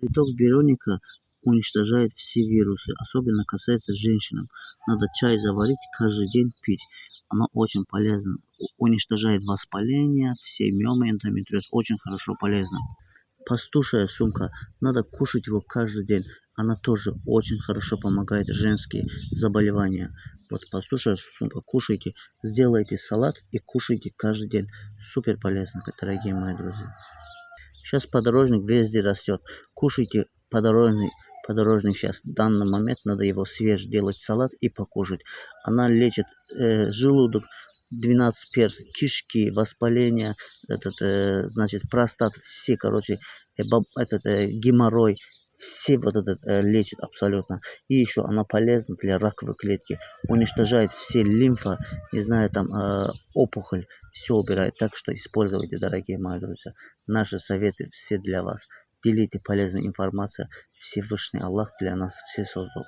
Цветок Вероника уничтожает все вирусы, особенно касается женщин. Надо чай заварить, каждый день пить. Оно очень полезно. Уничтожает воспаление, все миомы, эндометриоз. Очень хорошо, полезно. Пастушья сумка. Надо кушать его каждый день. Она тоже очень хорошо помогает женские заболевания. Вот пастушья сумка. Кушайте. Сделайте салат и кушайте каждый день. Супер полезно, дорогие мои друзья. Сейчас подорожник везде растет. Кушайте подорожник сейчас. В данный момент надо его свеж делать салат и покушать. Она лечит желудок, 12 перст, кишки, воспаление, значит, простат, все, короче, геморрой, все вот это лечит абсолютно. И еще она полезна для раковой клетки, уничтожает все лимфа, не знаю, там опухоль, все убирает. Так что используйте, дорогие мои друзья. Наши советы все для вас. Делите полезную информацию. Всевышний Аллах для нас все создал.